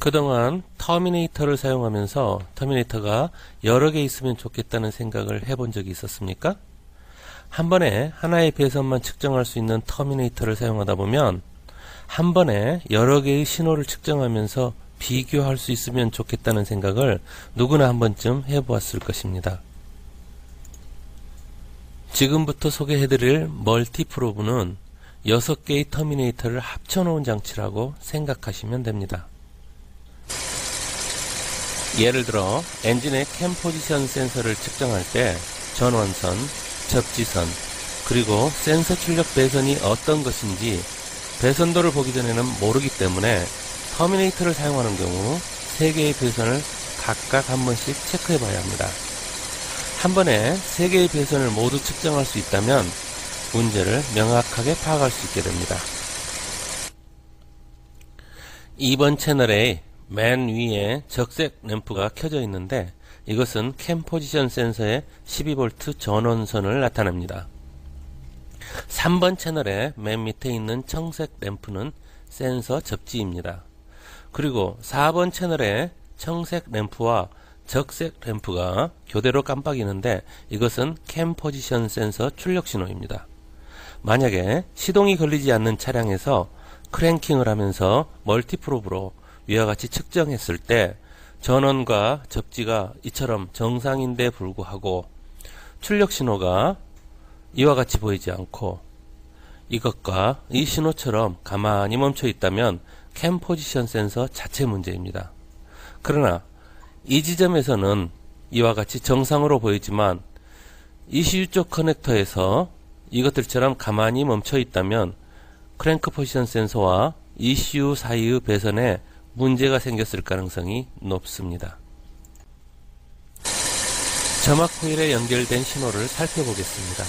그동안 터미네이터를 사용하면서 터미네이터가 여러 개 있으면 좋겠다는 생각을 해본 적이 있었습니까? 한 번에 하나의 배선만 측정할 수 있는 터미네이터를 사용하다 보면 한 번에 여러 개의 신호를 측정하면서 비교할 수 있으면 좋겠다는 생각을 누구나 한 번쯤 해보았을 것입니다. 지금부터 소개해드릴 멀티프로브는 6개의 터미네이터를 합쳐놓은 장치라고 생각하시면 됩니다. 예를 들어 엔진의 캠 포지션 센서를 측정할 때 전원선, 접지선, 그리고 센서 출력 배선이 어떤 것인지 배선도를 보기 전에는 모르기 때문에 터미네이터를 사용하는 경우 3개의 배선을 각각 한 번씩 체크해 봐야 합니다. 한 번에 3개의 배선을 모두 측정할 수 있다면 문제를 명확하게 파악할 수 있게 됩니다. 2번 채널의 맨 위에 적색 램프가 켜져 있는데 이것은 캠 포지션 센서의 12V 전원선을 나타냅니다. 3번 채널의 맨 밑에 있는 청색 램프는 센서 접지입니다. 그리고 4번 채널의 청색 램프와 적색 램프가 교대로 깜빡이는데 이것은 캠 포지션 센서 출력 신호입니다. 만약에 시동이 걸리지 않는 차량에서 크랭킹을 하면서 멀티프로브로 위와 같이 측정했을 때 전원과 접지가 이처럼 정상인데 불구하고 출력 신호가 이와 같이 보이지 않고 이것과 이 신호처럼 가만히 멈춰 있다면 캠 포지션 센서 자체 문제입니다. 그러나 이 지점에서는 이와 같이 정상으로 보이지만 ECU 쪽 커넥터에서 이것들처럼 가만히 멈춰 있다면 크랭크 포지션 센서와 ECU 사이의 배선에 문제가 생겼을 가능성이 높습니다. 점막 코일에 연결된 신호를 살펴보겠습니다.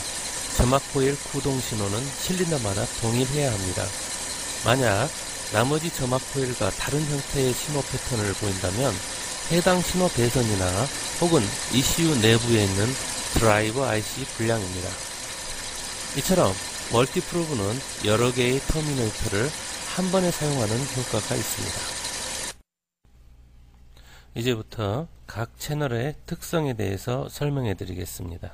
점막 코일 구동 신호는 실린더마다 동일해야 합니다. 만약 나머지 점막 코일과 다른 형태의 신호 패턴을 보인다면 해당 신호 배선이나 혹은 ECU 내부에 있는 드라이버 IC 불량입니다. 이처럼 멀티프로브는 여러 개의 터미네이터를 한 번에 사용하는 효과가 있습니다. 이제부터 각 채널의 특성에 대해서 설명해 드리겠습니다.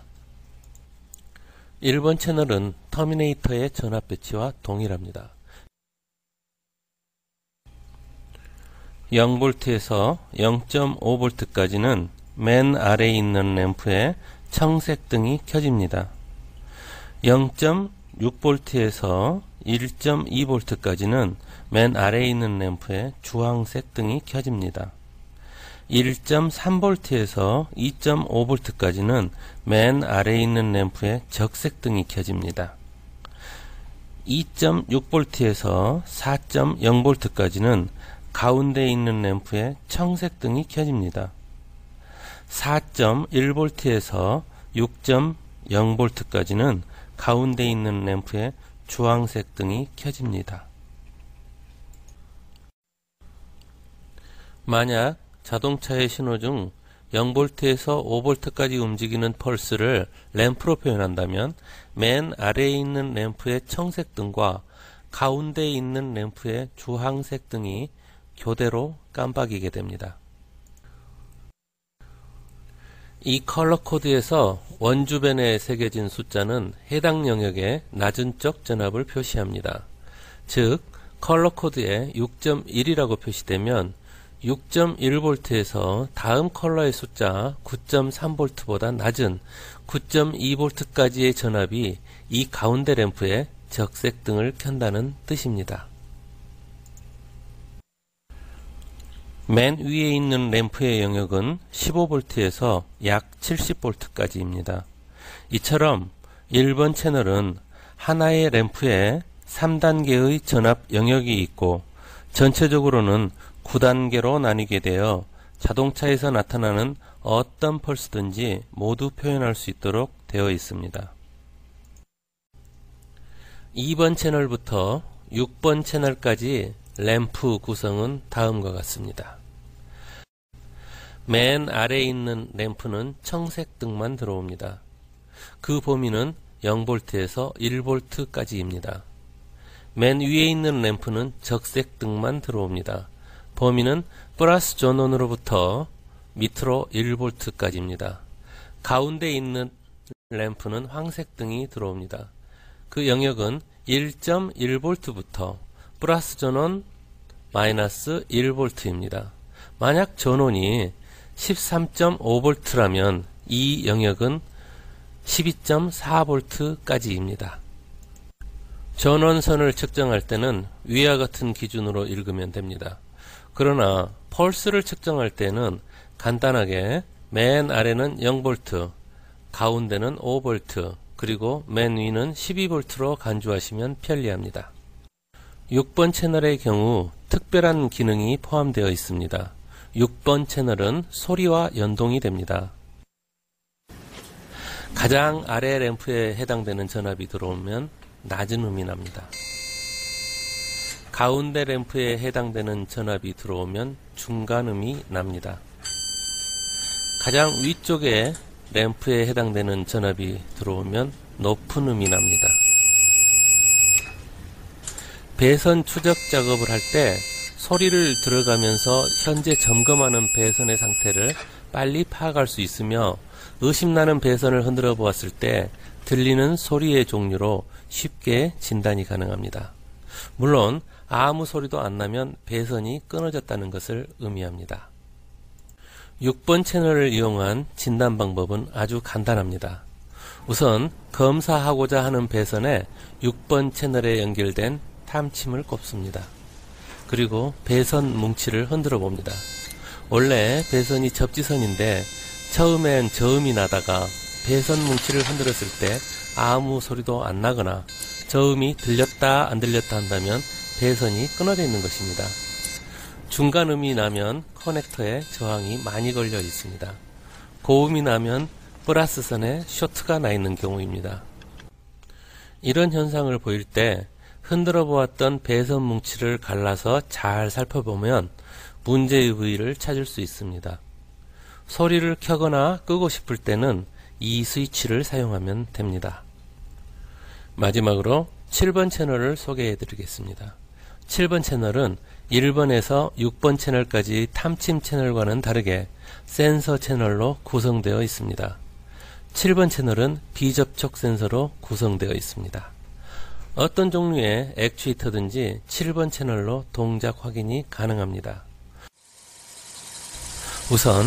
1번 채널은 터미네이터의 전압 배치와 동일합니다. 0V에서 0.5V까지는 맨 아래에 있는 램프에 청색 등이 켜집니다. 0.6V에서 1.2V까지는 맨 아래에 있는 램프에 주황색 등이 켜집니다. 1.3V에서 2.5V까지는 맨 아래에 있는 램프에 적색 등이 켜집니다. 2.6V에서 4.0V까지는 가운데에 있는 램프에 청색 등이 켜집니다. 4.1V에서 6.0V까지는 가운데에 있는 램프에 주황색 등이 켜집니다. 만약 자동차의 신호 중 0V에서 5V까지 움직이는 펄스를 램프로 표현한다면 맨 아래에 있는 램프의 청색 등과 가운데에 있는 램프의 주황색 등이 교대로 깜빡이게 됩니다. 이 컬러 코드에서 원주변에 새겨진 숫자는 해당 영역의 낮은 쪽 전압을 표시합니다. 즉 컬러 코드에 6.1이라고 표시되면 6.1V에서 다음 컬러의 숫자 9.3V보다 낮은 9.2V까지의 전압이 이 가운데 램프에 적색 등을 켠다는 뜻입니다. 맨 위에 있는 램프의 영역은 15V에서 약 70V까지입니다. 이처럼 1번 채널은 하나의 램프에 3단계의 전압 영역이 있고 전체적으로는 9단계로 나뉘게 되어 자동차에서 나타나는 어떤 펄스든지 모두 표현할 수 있도록 되어 있습니다. 2번 채널부터 6번 채널까지 램프 구성은 다음과 같습니다. 맨 아래에 있는 램프는 청색 등만 들어옵니다. 그 범위는 0V에서 1V까지입니다. 맨 위에 있는 램프는 적색 등만 들어옵니다. 범위는 플러스 전원으로부터 밑으로 1V까지입니다. 가운데 있는 램프는 황색 등이 들어옵니다. 그 영역은 1.1V부터 플러스 전원 마이너스 1V입니다. 만약 전원이 13.5V라면 이 영역은 12.4V까지입니다. 전원선을 측정할 때는 위와 같은 기준으로 읽으면 됩니다. 그러나 펄스를 측정할 때는 간단하게 맨 아래는 0V, 가운데는 5V, 그리고 맨 위는 12V로 간주하시면 편리합니다. 6번 채널의 경우 특별한 기능이 포함되어 있습니다. 6번 채널은 소리와 연동이 됩니다. 가장 아래 램프에 해당되는 전압이 들어오면 낮은 음이 납니다. 가운데 램프에 해당되는 전압이 들어오면 중간 음이 납니다. 가장 위쪽에 램프에 해당되는 전압이 들어오면 높은 음이 납니다. 배선 추적 작업을 할 때 소리를 들어가면서 현재 점검하는 배선의 상태를 빨리 파악할 수 있으며 의심나는 배선을 흔들어 보았을 때 들리는 소리의 종류로 쉽게 진단이 가능합니다. 물론 아무 소리도 안 나면 배선이 끊어졌다는 것을 의미합니다. 6번 채널을 이용한 진단 방법은 아주 간단합니다. 우선 검사하고자 하는 배선에 6번 채널에 연결된 탐침을 꼽습니다. 그리고 배선 뭉치를 흔들어 봅니다. 원래 배선이 접지선인데 처음엔 저음이 나다가 배선 뭉치를 흔들었을 때 아무 소리도 안 나거나 저음이 들렸다 안 들렸다 한다면 배선이 끊어져 있는 것입니다. 중간음이 나면 커넥터에 저항이 많이 걸려 있습니다. 고음이 나면 플러스선에 쇼트가 나 있는 경우입니다. 이런 현상을 보일 때 흔들어 보았던 배선 뭉치를 갈라서 잘 살펴보면 문제의 부위를 찾을 수 있습니다. 소리를 켜거나 끄고 싶을 때는 이 스위치를 사용하면 됩니다. 마지막으로 7번 채널을 소개해 드리겠습니다. 7번 채널은 1번에서 6번 채널까지 탐침 채널과는 다르게 센서 채널로 구성되어 있습니다. 7번 채널은 비접촉 센서로 구성되어 있습니다. 어떤 종류의 액추에이터든지 7번 채널로 동작 확인이 가능합니다. 우선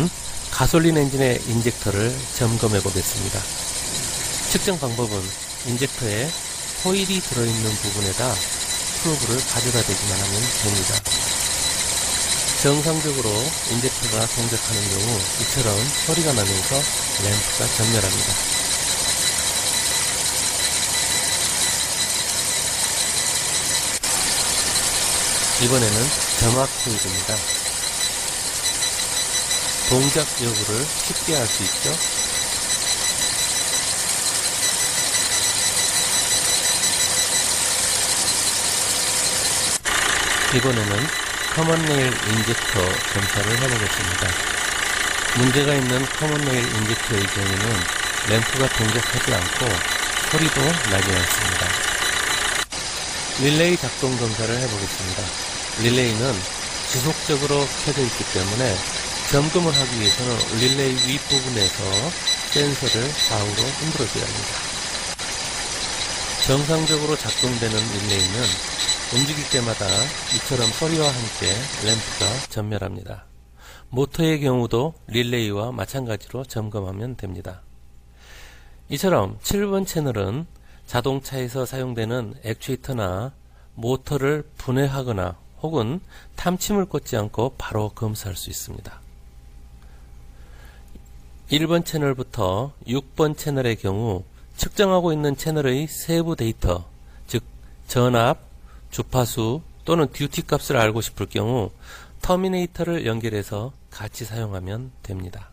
가솔린 엔진의 인젝터를 점검해 보겠습니다. 측정 방법은 인젝터에 코일이 들어있는 부분에다 프로브를 가져다 대기만 하면 됩니다. 정상적으로 인젝터가 동작하는 경우 이처럼 소리가 나면서 램프가 전멸합니다. 이번에는 점압 코일입니다. 동작 여부를 쉽게 알 수 있죠. 이번에는 커먼레일 인젝터 검사를 해보겠습니다. 문제가 있는 커먼레일 인젝터의 경우는 램프가 동작하지 않고 소리도 나지 않습니다. 릴레이 작동 검사를 해보겠습니다. 릴레이는 지속적으로 켜져 있기 때문에 점검을 하기 위해서는 릴레이 윗부분에서 센서를 좌우로 흔들어줘야 합니다. 정상적으로 작동되는 릴레이는 움직일 때마다 이처럼 소리와 함께 램프가 전멸합니다. 모터의 경우도 릴레이와 마찬가지로 점검하면 됩니다. 이처럼 7번 채널은 자동차에서 사용되는 액추에이터나 모터를 분해하거나 혹은 탐침을 꽂지 않고 바로 검사할 수 있습니다. 1번 채널부터 6번 채널의 경우 측정하고 있는 채널의 세부 데이터, 즉 전압, 주파수 또는 듀티 값을 알고 싶을 경우 터미네이터를 연결해서 같이 사용하면 됩니다.